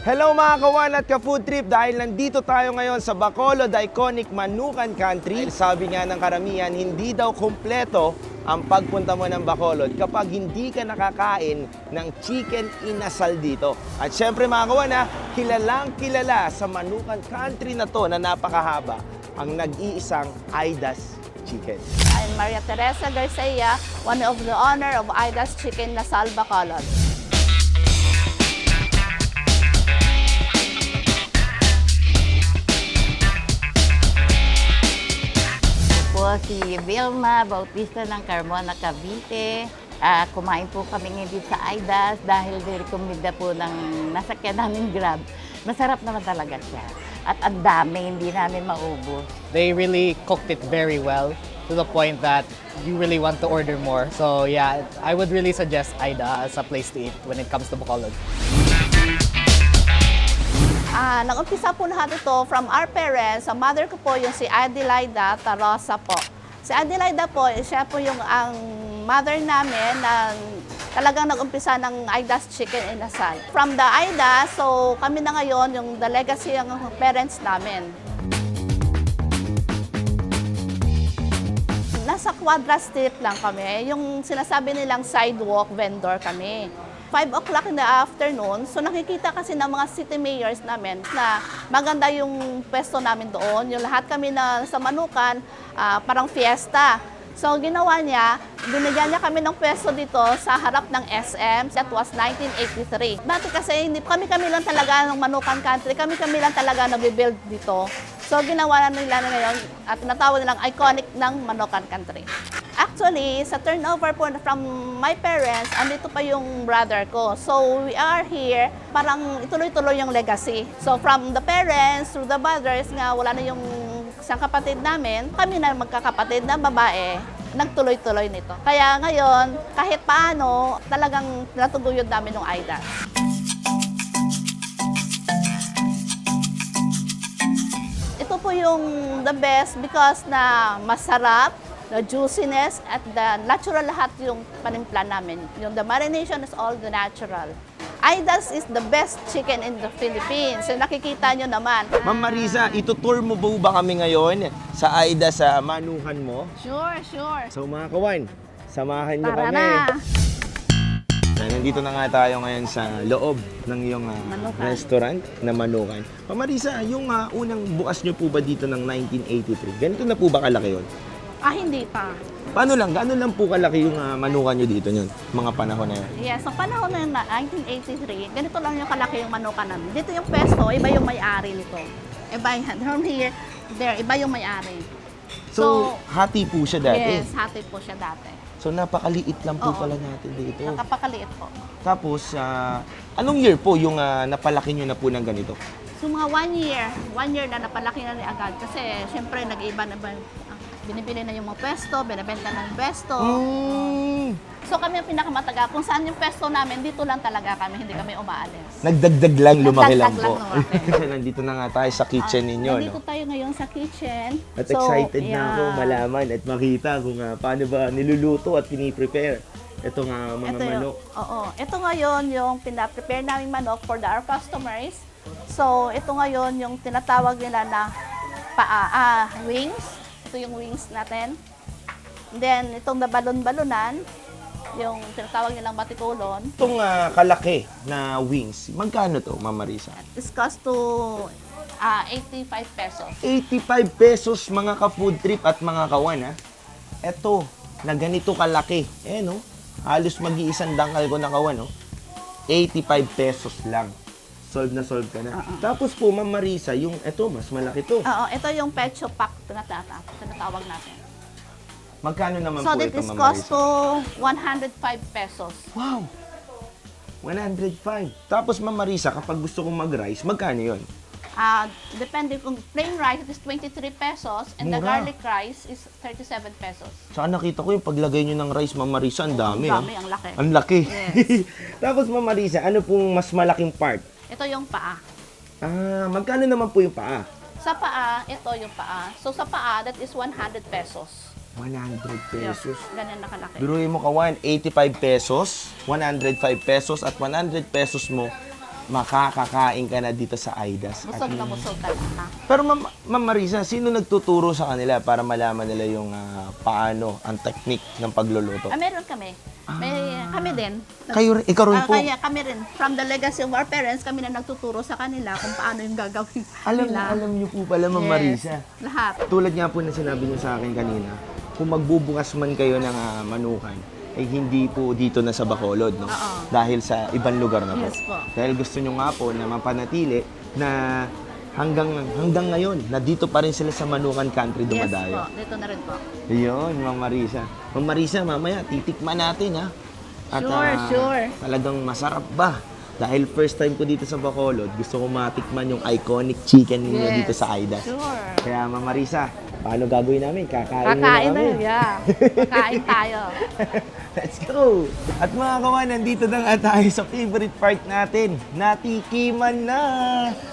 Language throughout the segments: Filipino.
Hello mga kawan at ka-food trip, dahil nandito tayo ngayon sa Bacolod Iconic Manukan Country. Sabi nga ng karamihan, hindi daw kumpleto ang pagpunta mo ng Bacolod kapag hindi ka nakakain ng chicken inasal dito. At syempre mga kawan, kilalang kilala sa Manukan Country na to na napakahaba ang nag-iisang Aidas Chicken. I'm Maria Teresa Garcia, one of the owner of Aidas Chicken Nasal Bacolod. Po si Vilma Bautista ng Carmona, Cavite. Kumain po kami ngayon sa Aidas dahil nirekomenda po ng nasakyan namin Grab. Masarap naman talaga siya. At ang dami, hindi namin maubos. They really cooked it very well to the point that you really want to order more. So yeah, I would really suggest Aida as a place to eat when it comes to Bacolod. Nag-umpisa po lahat ito from our parents. Sa mother ko po yung si Adelaida Tarosa po. Si Adelaida po, siya po yung ang mother namin na talagang nag-umpisa ng Aidas Chicken Inasal. From the Aidas, so kami na ngayon yung the legacy ng parents namin. Nasa Quadra Street lang kami. Yung sinasabi nilang sidewalk vendor kami. 5 o'clock in the afternoon, so nakikita kasi ng mga city mayors namin na maganda yung pwesto namin doon. Yung lahat kami na sa Manukan, parang fiesta. So ginawa niya, binigyan niya kami ng pwesto dito sa harap ng SM. That was 1983. Dati kasi hindi kami lang talaga ng Manukan Country, kami lang talaga nabibuild dito. So ginawa nila na ngayon at natawag nilang iconic ng Manukan Country. Actually, sa turnover po from my parents, andito pa yung brother ko. So we are here, parang ituloy-tuloy yung legacy. So from the parents through the brothers nga, wala na yung isang kapatid namin, kami na magkakapatid na babae, nagtuloy-tuloy nito. Kaya ngayon, kahit paano, talagang natuguyod namin yung Aidas. Ito po yung the best because na masarap, the juiciness at the natural lahat yung panimpla namin. Yung the marination is all the natural. Aidas is the best chicken in the Philippines. So nakikita nyo naman. Ma'am Marisa, itutour mo ba kami ngayon sa Aidas sa Manukan mo? Sure, sure. So mga kawan, samahan niyo Tara kami. na. Nandito na nga tayo ngayon sa loob ng iyong Manukan. restaurant na Manukan. Ma'am Marisa, yung unang bukas niyo po ba dito ng 1983? Ganito na po ba kalaki yun? Hindi pa. Paano lang? Gaano lang po kalaki yung Manukan nyo dito yun? Mga panahon na yun? Yes, sa panahon na yun na 1983, ganito lang yung kalaki yung Manukan namin. Dito yung pesto, iba yung may-ari nito. Iba yan. From here, there, iba yung may-ari. So, hati po siya dati? Yes, hati po siya dati. So, napakaliit lang po Oo. pala natin dito. Nakapakaliit po. Tapos, anong year po yung napalaki nyo na po ng ganito? So mga 1 year na napalaki na ni agad kasi syempre nag-iba na ba, binibili na yung mga pesto, binibenta na yung pesto. So kami ang pinakamataga. Kung saan yung pesto namin, dito lang talaga kami, hindi kami umaalis. Nagdagdag lang, lumaki lang Nagdagdag po. lang lumaki. Kasi nandito na nga tayo sa kitchen ninyo, Nandito no? tayo ngayon sa kitchen. At So, excited na yeah. ako malaman at makita kung paano ba niluluto at piniprepare ito nga mga Ito yung, manok. oo. Ito ngayon yung pina-prepare naming manok for our customers. So ito ngayon yung tinatawag nila na wings. Ito yung wings natin. And then, itong balon-balonan, yung tinatawag nilang batitulon, Itong kalaki na wings, magkano to, Ma'am Marisa? is cost to 85 pesos. 85 pesos mga ka-food trip at mga kawan, ha? Ito, na ganito kalaki. No? Halos mag-iisang dangkal ko na kawan, no? 85 pesos lang. Solve na solve ka na. Tapos po, Ma'am Marisa, yung ito, mas malaki to. Oo, ito yung pecho pack tinatawag natin. Magkano naman So, po that ito, is Ma'am cost Marisa? to 105 pesos. Wow! 105. Tapos, Ma'am Marisa, kapag gusto kong mag-rice, magkano yun? Depende kung plain rice, it is 23 pesos and the Mura. garlic rice is 37 pesos. Saka nakita ko yung paglagay nyo ng rice, Ma'am Marisa, ang dami. Ang dami, ang laki. Ang laki. Yes. Tapos, Ma'am Marisa, ano pong mas malaking part? Ito yung paa. Magkano naman po yung paa? Sa paa, ito yung paa. So sa paa, that is 100 pesos. 100 pesos. Ganyan nakalaki. Biruin mo kawan, 85 pesos, 105 pesos, at 100 pesos mo, makakakain ka na dito sa Aidas. Busog na busog talaga. Pero Ma'am Marisa, sino nagtuturo sa kanila para malaman nila yung paano, ang technique ng pagluluto? Meron kami. Kami din. Ikaw rin po? Kaya kami rin. From the legacy of our parents, kami na nagtuturo sa kanila kung paano yung gagawin nila. Alam niyo po pala, Ma'am Marisa. Lahat. Tulad nga po na sinabi niyo sa akin kanina, kung magbubukas man kayo ng manukan, ay hindi po dito na sa Bacolod, no? Oo. Dahil sa ibang lugar na po. Yes po. Dahil gusto nyo nga po na mapanatili na hanggang ngayon, na dito pa rin sila sa Manukan Country Yes dumadayo. po. Dito na rin po. Yun, Ma'am Marisa. Ma'am Marisa, mamaya titikman natin, ha? Sure. Talagang masarap ba? Dahil first time ko dito sa Bacolod, gusto ko matikman yung iconic chicken ninyo Yes. dito sa Aidas. Sure. Kaya Ma'am Marisa, paano gagawin namin? Kakain Kakain muna na, kami. yeah. Kakain tayo. Let's go! At mga kawan, nandito na nga tayo sa favorite part natin. Natikiman na!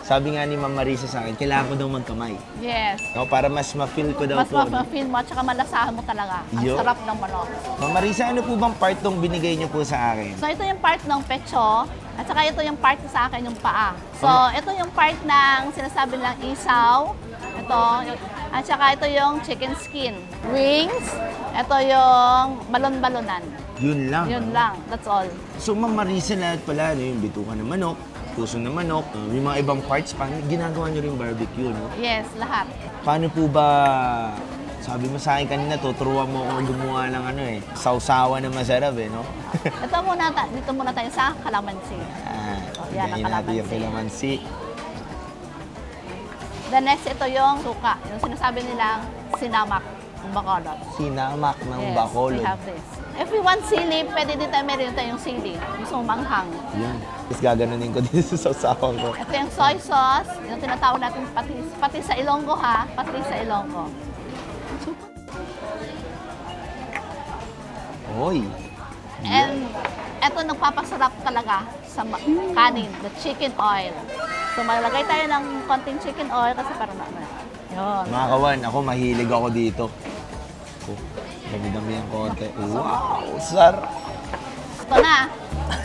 Sabi nga ni Ma'am Marisa sa akin, kailangan ko daw magkamay. Yes. No, para mas ma-feel ko daw Mas po. ma-feel mo at saka malasahan mo talaga. Ang Yo. sarap ng manok. Ma'am Marisa, ano po bang part tong binigay niyo po sa akin? So ito yung part ng pecho at saka ito yung part sa akin yung paa. So ito yung part ng sinasabi lang isaw. Ito, at saka ito yung chicken skin. Wings, ito yung balon-balonan. Yun lang. Yun lang, that's all. So Ma'am Marisa, lahat pala, yung bituka ng manok, puso ng manok, yung mga ibang parts, paano ginagawa niyo rin barbecue, no? Yes, lahat. Paano po ba, sabi mo sa akin kanina, tuturuan mo akong gumawa ng sausawa na masarap no? Ito muna, dito muna tayo sa calamansi. Yan ang Ganyan natin yung calamansi. calamansi. The next, ito yung suka. Yung sinasabi nilang sinamak ng Bacolod. Sinamak ng Yes, Bacolod. we have this. If we want sili, pwede din tayo meron tayong sili. Gusto mo manghang. Yan. Tapos gaganunin ko din sa sausawan ko. Ito yung soy sauce, yung tinatawag natin pati sa Ilonggo ha, pati sa Ilonggo. Hoy. And ito nagpapasarap talaga sa kanin, the chicken oil. So maglagay tayo ng konting chicken oil kasi parang yun. Mga kawan, ako mahilig ako dito. Oh, dami-dami ang konti. Wow, sarap. Ito na,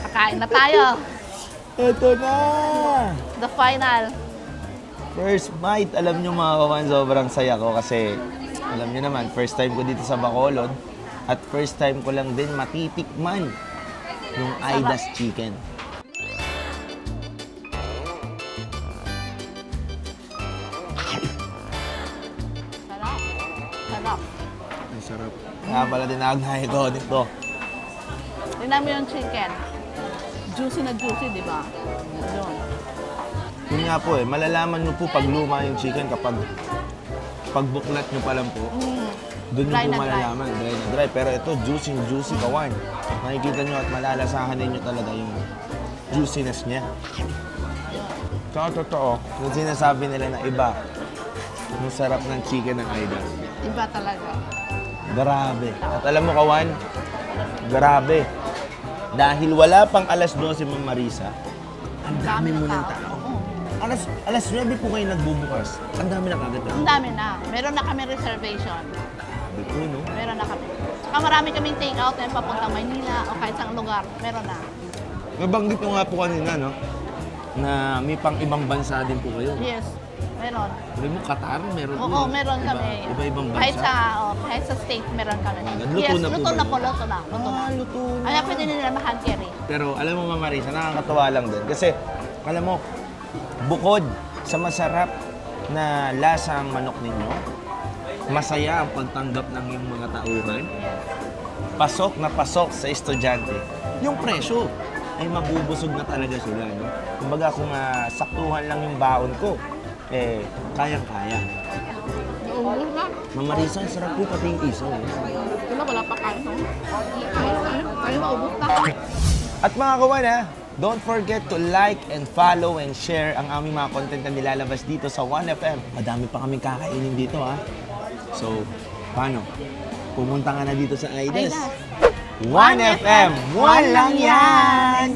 kakain na tayo. Ito na! The final. First bite, alam nyo mga kawan, sobrang saya ko kasi alam nyo naman, first time ko dito sa Bacolod at first time ko lang din matitikman yung Aidas chicken. Sarap. Sarap. Ang sarap. Kaya pala tinawag na ito dito. Tingnan mo yung chicken. Juicy na juicy, di ba? Yun. Yun nga po malalaman nyo po pag luma yung chicken kapag pagbuklat nyo pa lang po. Doon nyo Dry po na dry. malalaman, dry na dry. Pero ito, juicy kawan. Makikita nyo at malalasahan ninyo talaga yung juiciness niya. Sa totoo, yung sinasabi nila na iba, yung sarap ng chicken ng Aidas. Iba talaga. Grabe. At alam mo, kawan, grabe. Dahil wala pang alas 12, Ma'am Marisa, ang dami mo ng tao. Alas 9 po kayo nagbubukas. Ang dami na kagad Ang dami na. Meron na kami reservation. Grabe po, no? Meron na kami. Saka marami kaming take out na papuntang Maynila o kahit saang lugar. Meron na. Nabanggit nyo nga po kanina, no? Na may pang ibang bansa din po kayo. Yes, meron. Sabi mo, Qatar, meron po. Oo, meron kami. Iba-ibang bansa. Kahit sa state, meron kami. Luto Yes, na po luto ba na yun? po, luto na. Luto na. Kaya pwede nila mahag-carry. Pero alam mo, Ma'am Marisa, nakakatawa lang din. Kasi, alam mo, bukod sa masarap na lasang manok ninyo, masaya ang pagtanggap ng iyong mga tauhan, pasok na pasok sa estudyante. Yung presyo ay mabubusog na talaga sila. No? Kumbaga kung saktuhan lang yung baon ko, kayang-kaya. Nauubos na. Ma'am Marisa, ang sarap po pati yung isaw. Wala pa kain. Tayo maubos na. At mga kawan don't forget to like and follow and share ang aming mga content na nilalabas dito sa 1FM. Madami pa kaming kakainin dito So, paano? Pumunta ka na dito sa Aidas. 1FM, one lang yan!